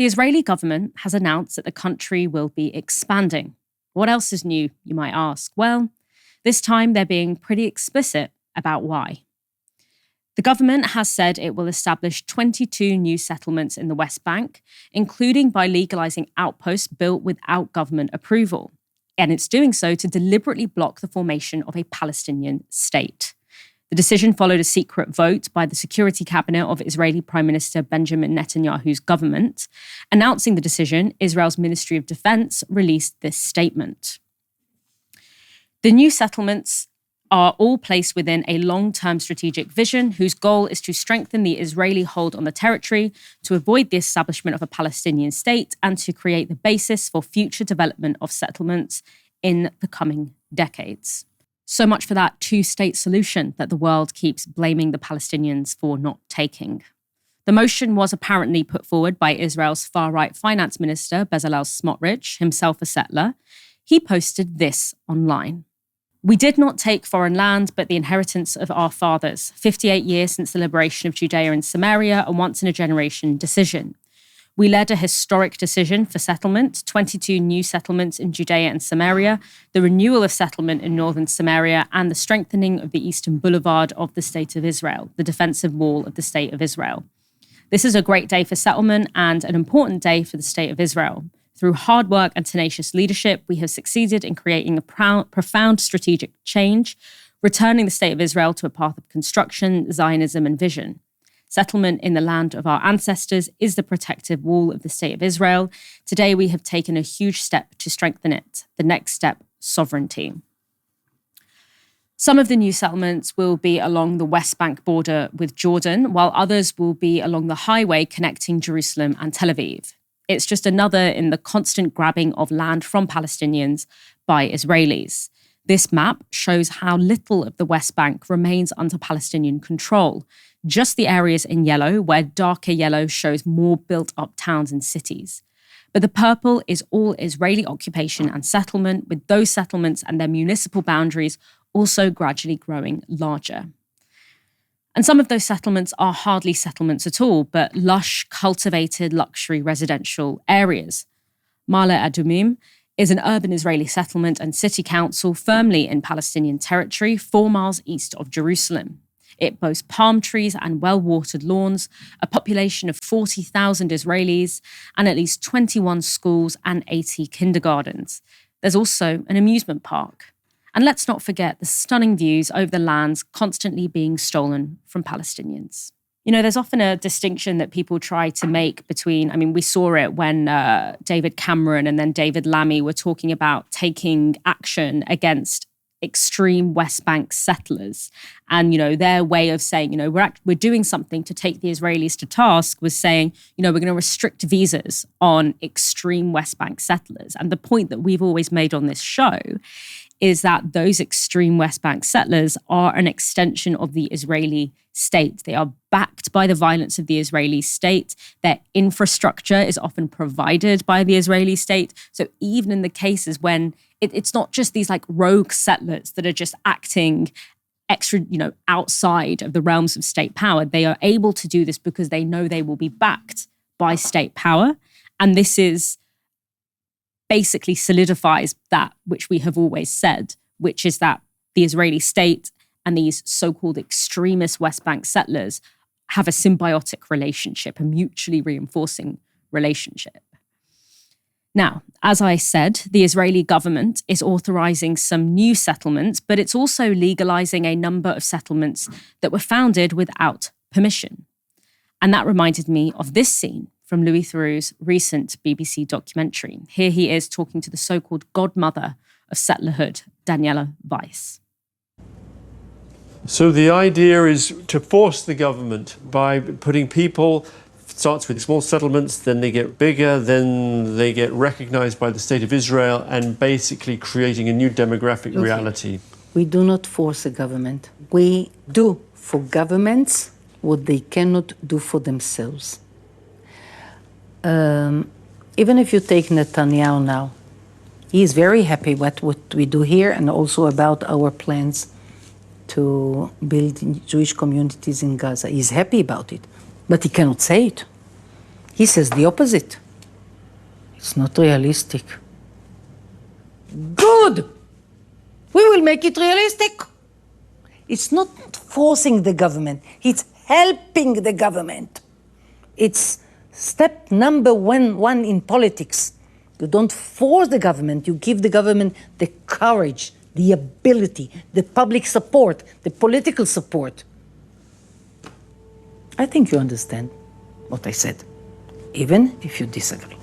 The Israeli government has announced that the country will be expanding. What else is new, you might ask? Well, this time they're being pretty explicit about why. The government has said it will establish 22 new settlements in the West Bank, including by legalizing outposts built without government approval. And it's doing so to deliberately block the formation of a Palestinian state. The decision followed a secret vote by the Security Cabinet of Israeli Prime Minister Benjamin Netanyahu's government. Announcing the decision, Israel's Ministry of Defense released this statement. The new settlements are all placed within a long-term strategic vision whose goal is to strengthen the Israeli hold on the territory, to avoid the establishment of a Palestinian state, and to create the basis for future development of settlements in the coming decades. So much for that two-state solution that the world keeps blaming the Palestinians for not taking. The motion was apparently put forward by Israel's far-right finance minister, Bezalel Smotrich, himself a settler. He posted this online. "We did not take foreign land, but the inheritance of our fathers. 58 years since the liberation of Judea and Samaria, a once-in-a-generation decision. We led a historic decision for settlement, 22 new settlements in Judea and Samaria, the renewal of settlement in northern Samaria, and the strengthening of the eastern boulevard of the State of Israel, the defensive wall of the State of Israel. This is a great day for settlement and an important day for the State of Israel. Through hard work and tenacious leadership, we have succeeded in creating a profound strategic change, returning the State of Israel to a path of construction, Zionism, and vision. Settlement in the land of our ancestors is the protective wall of the State of Israel. Today, we have taken a huge step to strengthen it. The next step, sovereignty." Some of the new settlements will be along the West Bank border with Jordan, while others will be along the highway connecting Jerusalem and Tel Aviv. It's just another in the constant grabbing of land from Palestinians by Israelis. This map shows how little of the West Bank remains under Palestinian control. Just the areas in yellow, where darker yellow shows more built-up towns and cities. But the purple is all Israeli occupation and settlement, with those settlements and their municipal boundaries also gradually growing larger. And some of those settlements are hardly settlements at all, but lush, cultivated luxury residential areas. Ma'ale Adumim is an urban Israeli settlement and city council firmly in Palestinian territory, 4 miles east of Jerusalem. It boasts palm trees and well-watered lawns, a population of 40,000 Israelis, and at least 21 schools and 80 kindergartens. There's also an amusement park. And let's not forget the stunning views over the lands constantly being stolen from Palestinians. You know, there's often a distinction that people try to make between, we saw it when David Cameron and then David Lammy were talking about taking action against extreme West Bank settlers. And, their way of saying, we're doing something to take the Israelis to task was saying, we're going to restrict visas on extreme West Bank settlers. And the point that we've always made on this show is that those extreme West Bank settlers are an extension of the Israeli state. They are backed by the violence of the Israeli state. Their infrastructure is often provided by the Israeli state. So even in the cases when it's not just these rogue settlers that are just acting extra, outside of the realms of state power, they are able to do this because they know they will be backed by state power. And this is basically solidifies that which we have always said, which is that the Israeli state and these so-called extremist West Bank settlers have a symbiotic relationship, a mutually reinforcing relationship. Now, as I said, the Israeli government is authorizing some new settlements, but it's also legalizing a number of settlements that were founded without permission. And that reminded me of this scene from Louis Theroux's recent BBC documentary. Here he is talking to the so-called godmother of settlerhood, Daniela Weiss. So the idea is to force the government by putting people, starts with small settlements, then they get bigger, then they get recognized by the State of Israel, and basically creating a new demographic reality. We do not force a government. We do for governments what they cannot do for themselves. Even if you take Netanyahu now, he is very happy with what we do here and also about our plans to build Jewish communities in Gaza. He's happy about it, but he cannot say it. He says the opposite. It's not realistic. Good! We will make it realistic. It's not forcing the government, it's helping the government. It's step number one in politics. You don't force the government, you give the government the courage, the ability, the public support, the political support. I think you understand what I said, even if you disagree.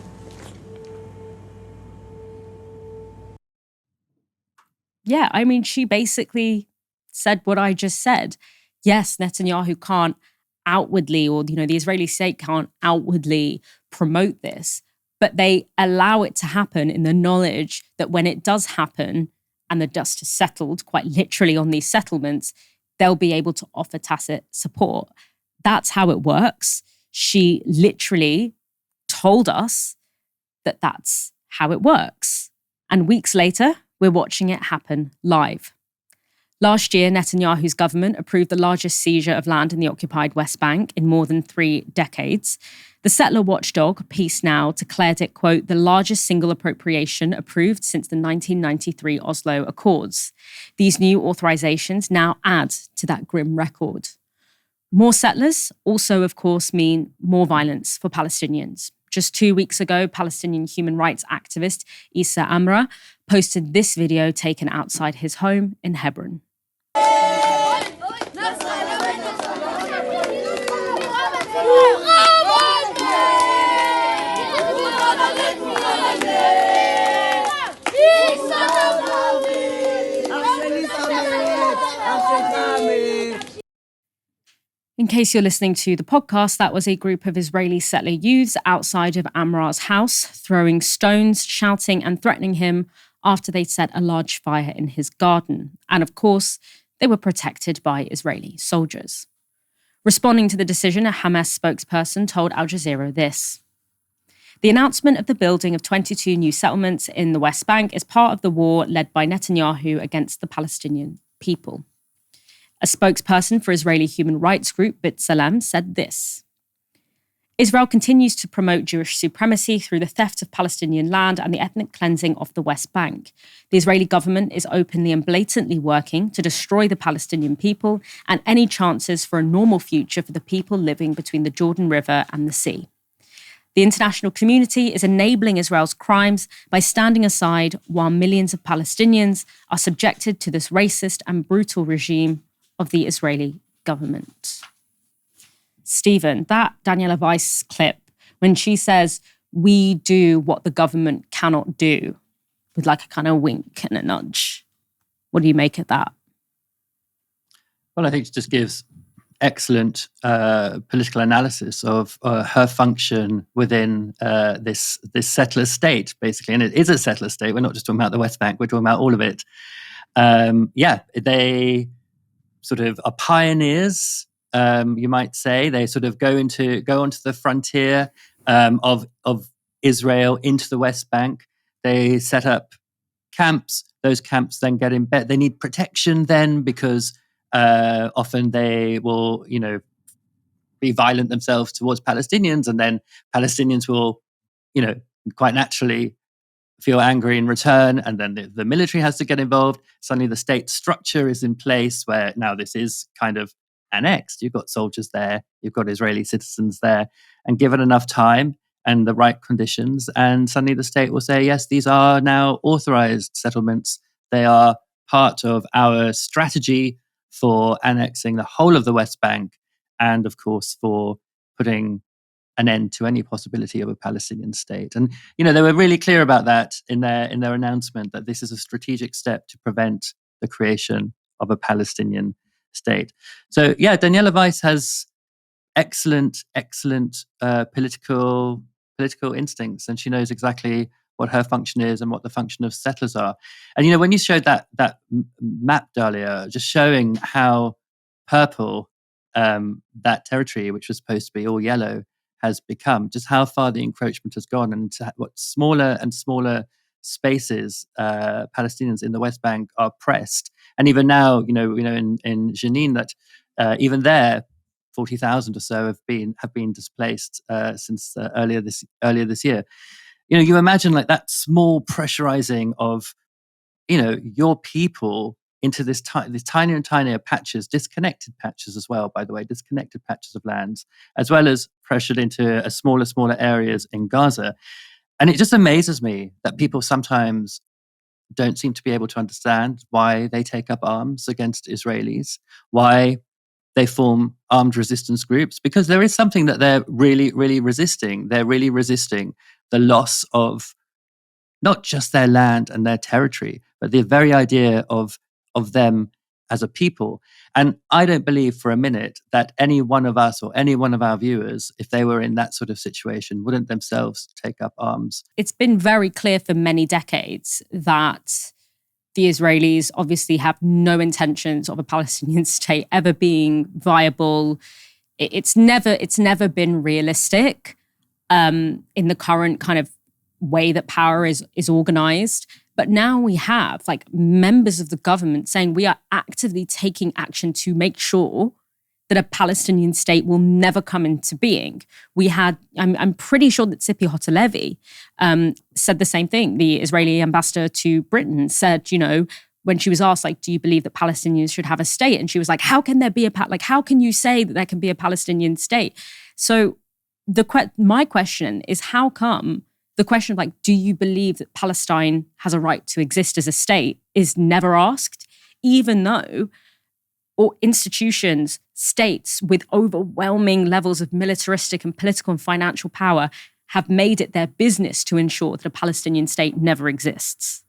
Yeah, I mean, she basically said what I just said. Yes, Netanyahu can't outwardly, or, the Israeli state can't outwardly promote this, but they allow it to happen in the knowledge that when it does happen and the dust has settled, quite literally on these settlements, they'll be able to offer tacit support. That's how it works. She literally told us that that's how it works. And weeks later, we're watching it happen live. Last year, Netanyahu's government approved the largest seizure of land in the occupied West Bank in more than 3 decades. The settler watchdog, Peace Now, declared it, quote, the largest single appropriation approved since the 1993 Oslo Accords. These new authorizations now add to that grim record. More settlers also, of course, mean more violence for Palestinians. Just 2 weeks ago, Palestinian human rights activist Issa Amra posted this video taken outside his home in Hebron. In case you're listening to the podcast, that was a group of Israeli settler youths outside of Amra's house, throwing stones, shouting and threatening him after they'd set a large fire in his garden. And of course, they were protected by Israeli soldiers. Responding to the decision, a Hamas spokesperson told Al Jazeera this. The announcement of the building of 22 new settlements in the West Bank is part of the war led by Netanyahu against the Palestinian people. A spokesperson for Israeli human rights group B'Tselem said this. Israel continues to promote Jewish supremacy through the theft of Palestinian land and the ethnic cleansing of the West Bank. The Israeli government is openly and blatantly working to destroy the Palestinian people and any chances for a normal future for the people living between the Jordan River and the sea. The international community is enabling Israel's crimes by standing aside while millions of Palestinians are subjected to this racist and brutal regime of the Israeli government. Stephen, that Daniela Weiss clip, when she says, we do what the government cannot do, with like a kind of wink and a nudge, what do you make of that? Well, I think it just gives excellent political analysis of her function within this settler state, basically. And it is a settler state. We're not just talking about the West Bank, we're talking about all of it. They sort of are pioneers, you might say. They sort of go onto the frontier of Israel into the West Bank. They set up camps. Those camps then get in bed. They need protection then because often they will, be violent themselves towards Palestinians, and then Palestinians will, quite naturally feel angry in return, and then the military has to get involved. Suddenly the state structure is in place where now this is kind of annexed. You've got soldiers there, you've got Israeli citizens there, and given enough time and the right conditions, and suddenly the state will say, yes, these are now authorized settlements. They are part of our strategy for annexing the whole of the West Bank, and of course for putting an end to any possibility of a Palestinian state. And they were really clear about that in their announcement, that this is a strategic step to prevent the creation of a Palestinian state. So Daniela Weiss has excellent political instincts, and she knows exactly what her function is and what the function of settlers are. And when you showed that map, Dalia, just showing how purple that territory, which was supposed to be all yellow, has become, just how far the encroachment has gone, and what smaller and smaller spaces Palestinians in the West Bank are pressed. And even now, in Jenin, that even there, 40,000 or so have been displaced since earlier this year. You imagine like that small pressurizing of, your people into this tinier and tinier patches, disconnected patches as well, by the way, disconnected patches of lands, as well as pressured into a smaller areas in Gaza. And it just amazes me that people sometimes don't seem to be able to understand why they take up arms against Israelis, why they form armed resistance groups, because there is something that they're really, really resisting. They're really resisting the loss of not just their land and their territory, but the very idea of them as a people. And I don't believe for a minute that any one of us or any one of our viewers, if they were in that sort of situation, wouldn't themselves take up arms. It's been very clear for many decades that the Israelis obviously have no intentions of a Palestinian state ever being viable. It's never been realistic in the current kind of way that power is organized. But now we have like members of the government saying we are actively taking action to make sure that a Palestinian state will never come into being. We had, I'm pretty sure that Tzipi Hotelevi said the same thing. The Israeli ambassador to Britain said, when she was asked, like, do you believe that Palestinians should have a state? And she was like, how can there be how can you say that there can be a Palestinian state? So my question is, how come the question of like, do you believe that Palestine has a right to exist as a state is never asked, even though institutions, states with overwhelming levels of militaristic and political and financial power have made it their business to ensure that a Palestinian state never exists?